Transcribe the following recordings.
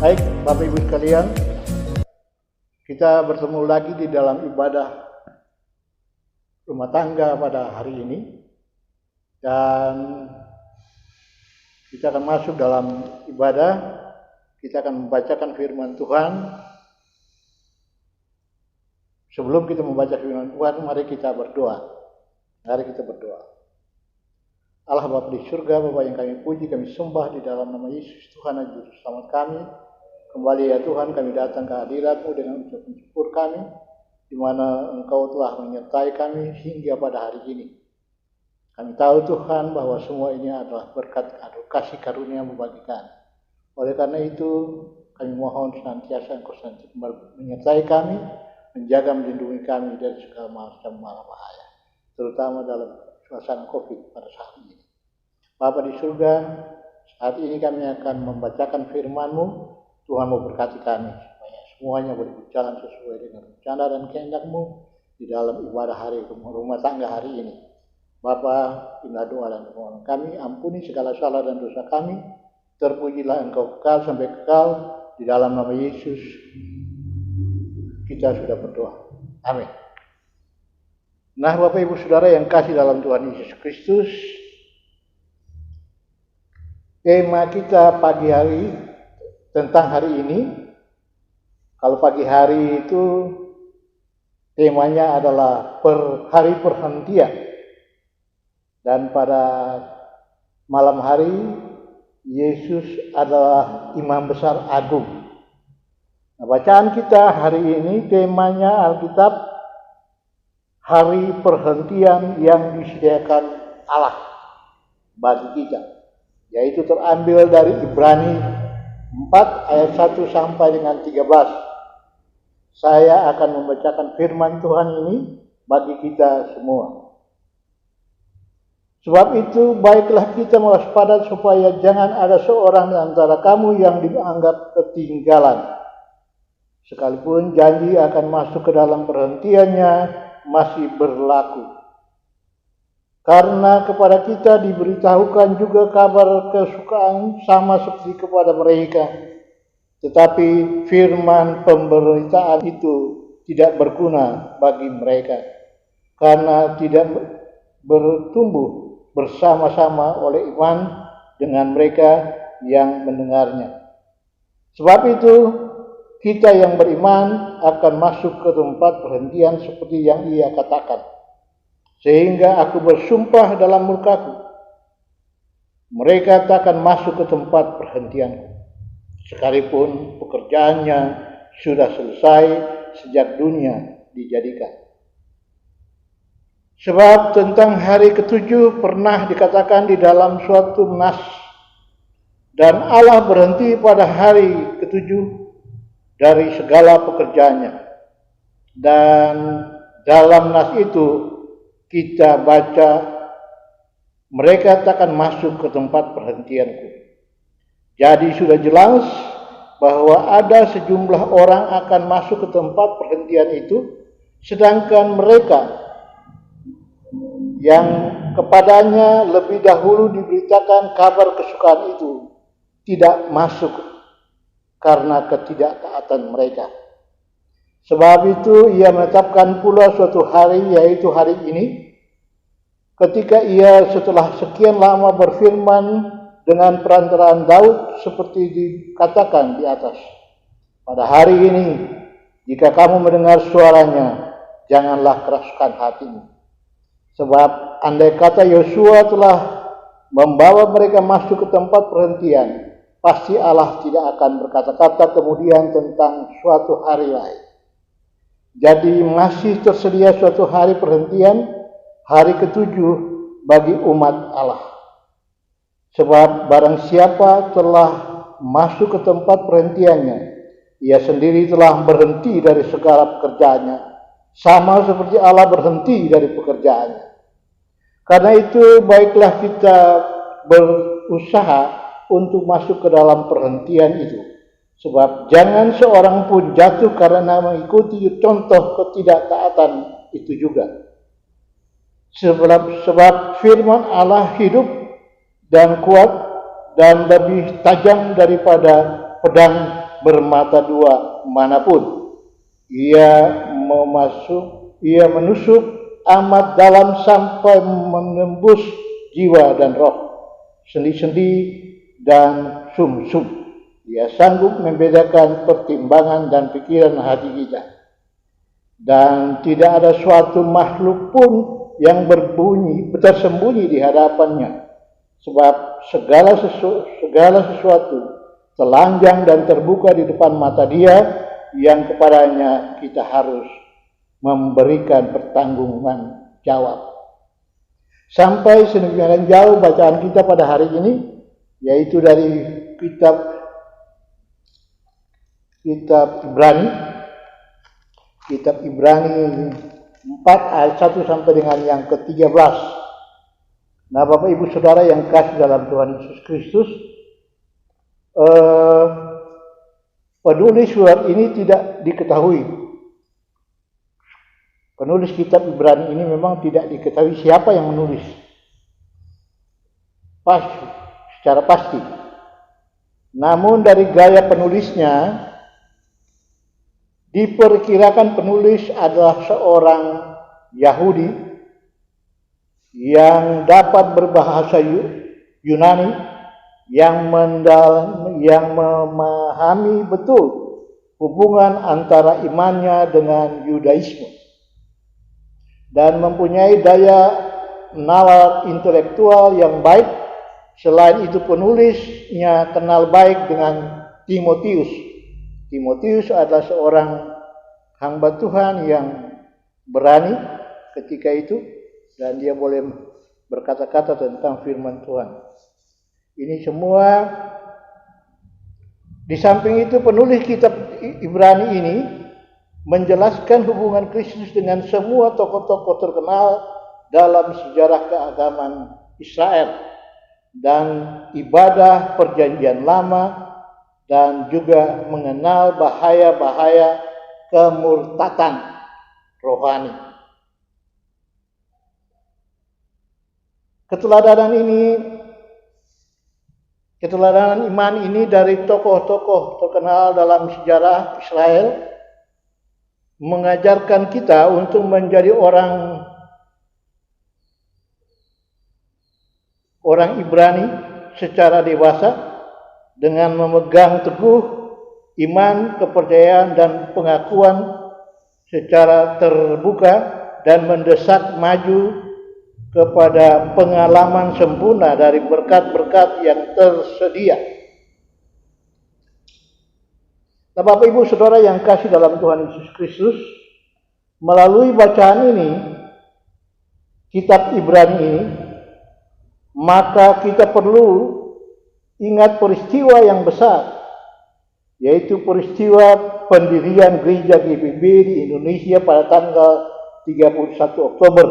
Baik, Bapak Ibu sekalian, kita bertemu lagi di dalam ibadah rumah tangga pada hari ini, dan kita akan masuk dalam ibadah. Kita akan membacakan firman Tuhan. Sebelum kita membaca firman Tuhan, mari kita berdoa. Mari kita berdoa. Allah Bapa di surga, Bapa yang kami puji, kami sembah di dalam nama Yesus Tuhan dan Juru Selamat kami. Kembali ya Tuhan, kami datang ke hadirat-Mu dengan ucapan syukur kami, di mana Engkau telah menyertai kami hingga pada hari ini. Kami tahu Tuhan bahwa semua ini adalah berkat kasih karunia-Mu bagi kami. Oleh karena itu, kami mohon senantiasa Engkau menyertai kami, menjaga melindungi kami dari segala macam bahaya, terutama dalam suasana COVID pada saat ini. Bapa di surga, saat ini kami akan membacakan firman-Mu. Tuhan memberkati kami supaya semuanya boleh berjalan sesuai dengan rencana dan kehendak-Mu di dalam ibadah hari rumah tangga hari ini. Bapa, inilah doa dan permohonan kami, ampuni segala salah dan dosa kami. Terpujilah Engkau kekal sampai kekal, di dalam nama Yesus kita sudah berdoa. Amin. Nah, Bapak Ibu Saudara yang kasih dalam Tuhan Yesus Kristus, tema kita pagi hari tentang hari ini. Kalau pagi hari itu temanya adalah hari perhentian, dan pada malam hari Yesus adalah Imam Besar Agung. Nah, bacaan kita hari ini temanya Alkitab, hari perhentian yang disediakan Allah bagi kita, yaitu terambil dari Ibrani 4 ayat 1 sampai dengan 13. Saya akan membacakan firman Tuhan ini bagi kita semua. Sebab itu, baiklah kita mewaspada supaya jangan ada seorang di antara kamu yang dianggap ketinggalan. Sekalipun janji akan masuk ke dalam perhentiannya masih berlaku. Karena kepada kita diberitahukan juga kabar kesukaan sama seperti kepada mereka. Tetapi firman pemberitaan itu tidak berguna bagi mereka, karena tidak bertumbuh bersama-sama oleh iman dengan mereka yang mendengarnya. Sebab itu, kita yang beriman akan masuk ke tempat perhentian seperti yang ia katakan. Sehingga aku bersumpah dalam murkaku, mereka tak akan masuk ke tempat perhentianku, sekalipun pekerjaannya sudah selesai sejak dunia dijadikan. Sebab tentang hari ketujuh pernah dikatakan di dalam suatu nas, dan Allah berhenti pada hari ketujuh dari segala pekerjaannya. Dan dalam nas itu kita baca, mereka takkan masuk ke tempat perhentianku. Jadi sudah jelas bahwa ada sejumlah orang akan masuk ke tempat perhentian itu, sedangkan mereka yang kepadanya lebih dahulu diberitakan kabar kesukaan itu tidak masuk karena ketidaktaatan mereka. Sebab itu ia menetapkan pula suatu hari, yaitu hari ini, ketika ia setelah sekian lama berfirman dengan perantaraan Daud seperti dikatakan di atas. Pada hari ini, jika kamu mendengar suaranya, janganlah keraskan hatimu. Sebab andai kata Yosua telah membawa mereka masuk ke tempat perhentian, pasti Allah tidak akan berkata-kata kemudian tentang suatu hari lain. Jadi masih tersedia suatu hari perhentian, hari ketujuh bagi umat Allah. Sebab barang siapa telah masuk ke tempat perhentiannya, ia sendiri telah berhenti dari segala pekerjaannya, sama seperti Allah berhenti dari pekerjaannya. Karena itu, baiklah kita berusaha untuk masuk ke dalam perhentian itu. Sebab jangan seorang pun jatuh karena mengikuti contoh ketidaktaatan itu juga. Sebab firman Allah hidup dan kuat dan lebih tajam daripada pedang bermata dua manapun. Ia menusuk amat dalam sampai menembus jiwa dan roh, sendi-sendi dan sum-sum. Ia sanggup membedakan pertimbangan dan pikiran hati kita. Dan tidak ada suatu makhluk pun yang tersembunyi di hadapannya, sebab segala sesuatu telanjang dan terbuka di depan mata Dia, yang kepadanya kita harus memberikan pertanggungjawaban jawab. Sampai sedemikian jauh bacaan kita pada hari ini, yaitu dari kitab Ibrani 4 ayat 1 sampai dengan yang ke-13. Nah, Bapak Ibu Saudara yang kasih dalam Tuhan Yesus Kristus, penulis surat ini tidak diketahui. Penulis kitab Ibrani ini memang tidak diketahui siapa yang menulis secara pasti. Namun dari gaya penulisnya, diperkirakan penulis adalah seorang Yahudi yang dapat berbahasa Yunani, yang memahami betul hubungan antara imannya dengan Yudaisme, dan mempunyai daya nalar intelektual yang baik. Selain itu, penulisnya kenal baik dengan Timotius. Timotius adalah seorang hamba Tuhan yang berani ketika itu, dan dia boleh berkata-kata tentang firman Tuhan. Ini semua. Di samping itu, penulis kitab Ibrani ini menjelaskan hubungan Kristus dengan semua tokoh-tokoh terkenal dalam sejarah keagamaan Israel dan ibadah Perjanjian Lama, dan juga mengenal bahaya-bahaya kemurtatan rohani. Keteladanan iman ini dari tokoh-tokoh terkenal dalam sejarah Israel mengajarkan kita untuk menjadi orang Ibrani secara dewasa, dengan memegang teguh iman, kepercayaan, dan pengakuan secara terbuka, dan mendesak maju kepada pengalaman sempurna dari berkat-berkat yang tersedia. Nah, Bapak Ibu Saudara yang kasih dalam Tuhan Yesus Kristus, melalui bacaan ini, kitab Ibrani ini, maka kita perlu ingat peristiwa yang besar, yaitu peristiwa pendirian gereja GBB di Indonesia pada tanggal 31 Oktober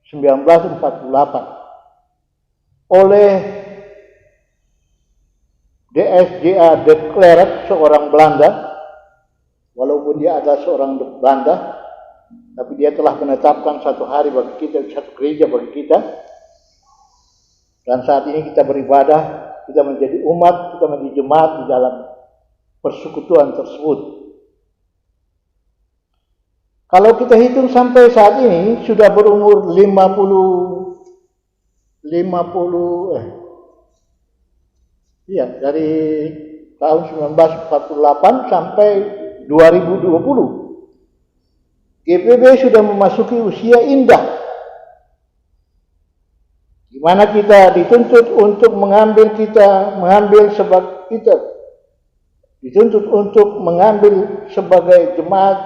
1948 oleh DSJA de Klerk, seorang Belanda. Walaupun dia adalah seorang Belanda, tapi dia telah menetapkan satu hari bagi kita, satu gereja bagi kita. Dan saat ini kita beribadah, kita menjadi umat, kita menjadi jemaat di dalam persekutuan tersebut. Kalau kita hitung sampai saat ini, sudah berumur dari tahun 1948 sampai 2020. GBB sudah memasuki usia indah, di mana kita dituntut untuk mengambil sebagai jemaat,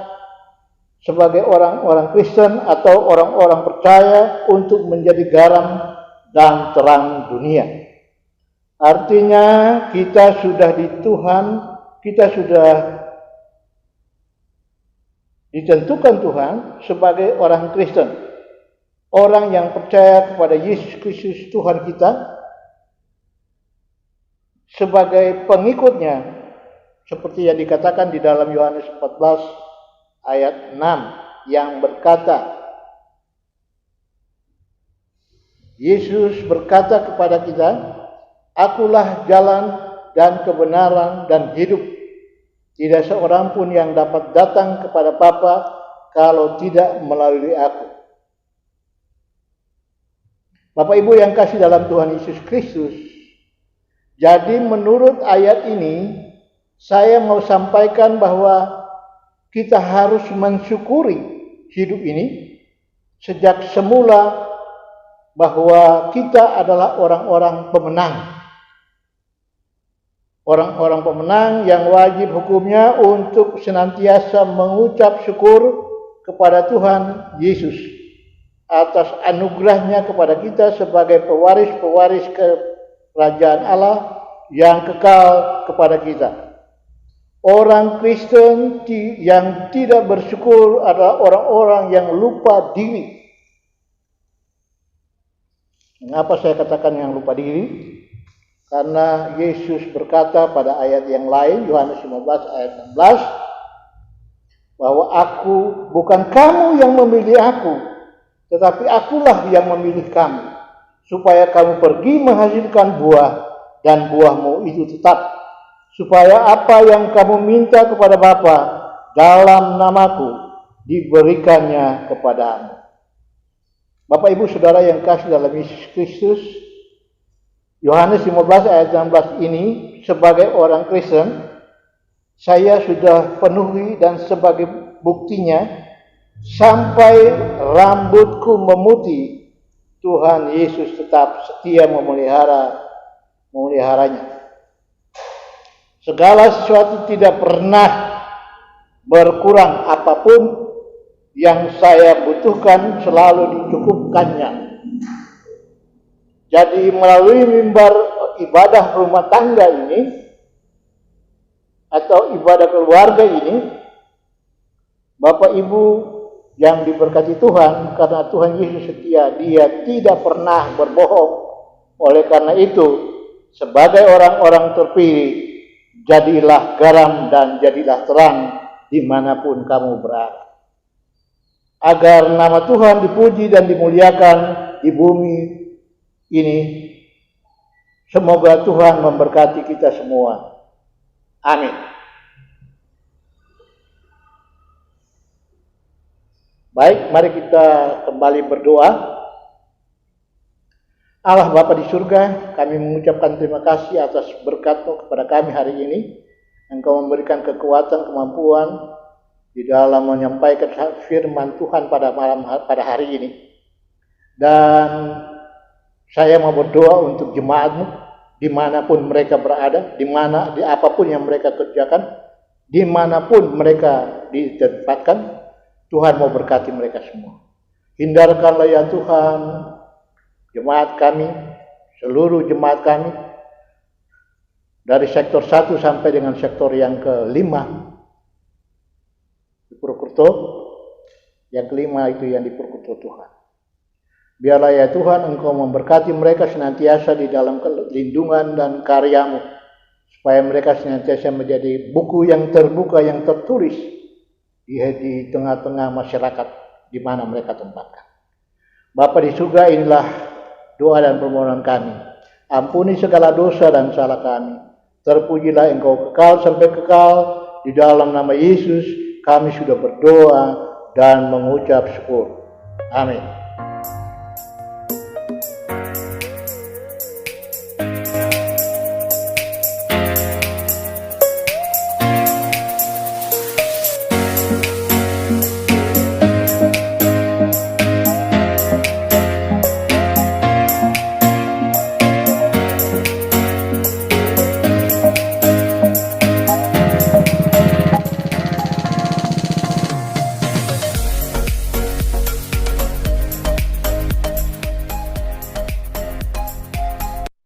sebagai orang-orang Kristen atau orang-orang percaya untuk menjadi garam dan terang dunia. Artinya kita sudah di Tuhan, kita sudah ditentukan Tuhan sebagai orang Kristen, orang yang percaya kepada Yesus Kristus Tuhan kita, sebagai pengikutnya, seperti yang dikatakan di dalam Yohanes 14 ayat 6 yang berkata, Yesus berkata kepada kita, "Akulah jalan dan kebenaran dan hidup. Tidak seorang pun yang dapat datang kepada Bapa kalau tidak melalui aku. Bapak Ibu yang kasih dalam Tuhan Yesus Kristus, jadi menurut ayat ini, saya mau sampaikan bahwa kita harus mensyukuri hidup ini sejak semula bahwa kita adalah orang-orang pemenang. Orang-orang pemenang yang wajib hukumnya untuk senantiasa mengucap syukur kepada Tuhan Yesus atas anugerahnya kepada kita sebagai pewaris-pewaris kerajaan Allah yang kekal kepada kita. Orang Kristen yang tidak bersyukur adalah orang-orang yang lupa diri. Mengapa saya katakan yang lupa diri? Karena Yesus berkata pada ayat yang lain, Yohanes 15 ayat 16, bahwa bukan kamu yang memilih aku, tetapi akulah yang memilih kamu, supaya kamu pergi menghasilkan buah, dan buahmu itu tetap, supaya apa yang kamu minta kepada Bapa dalam namaku diberikannya kepadamu. Bapak Ibu Saudara yang kasih dalam Yesus Kristus, Yohanes 15 ayat 16 ini sebagai orang Kristen, saya sudah penuhi dan sebagai buktinya, sampai rambutku memutih, Tuhan Yesus tetap setia memeliharanya. Segala sesuatu tidak pernah berkurang, apapun yang saya butuhkan selalu dicukupkannya. Jadi melalui mimbar ibadah rumah tangga ini atau ibadah keluarga ini, Bapak Ibu yang diberkati Tuhan, karena Tuhan Yesus setia, Dia tidak pernah berbohong. Oleh karena itu, sebagai orang-orang terpilih, jadilah garam dan jadilah terang dimanapun kamu berada, agar nama Tuhan dipuji dan dimuliakan di bumi ini. Semoga Tuhan memberkati kita semua. Amin. Baik, mari kita kembali berdoa. Allah Bapa di surga, kami mengucapkan terima kasih atas berkat-Mu kepada kami hari ini. Engkau memberikan kekuatan, kemampuan di dalam menyampaikan firman Tuhan pada hari ini. Dan saya mau berdoa untuk jemaat-Mu dimanapun mereka berada, di apapun yang mereka kerjakan, dimanapun mereka ditempatkan, Tuhan mau berkati mereka semua. Hindarkanlah ya Tuhan jemaat kami, seluruh jemaat kami, dari sektor 1 sampai dengan sektor yang ke-5 di Purwokerto, yang ke-5 itu yang di Purwokerto Tuhan. Biarlah ya Tuhan Engkau memberkati mereka senantiasa di dalam lindungan dan karya-Mu, supaya mereka senantiasa menjadi buku yang terbuka, yang tertulis di tengah-tengah masyarakat di mana mereka tempatkan. Bapa di surga, inilah doa dan permohonan kami. Ampuni segala dosa dan salah kami. Terpujilah Engkau kekal sampai kekal. Di dalam nama Yesus kami sudah berdoa dan mengucap syukur. Amin.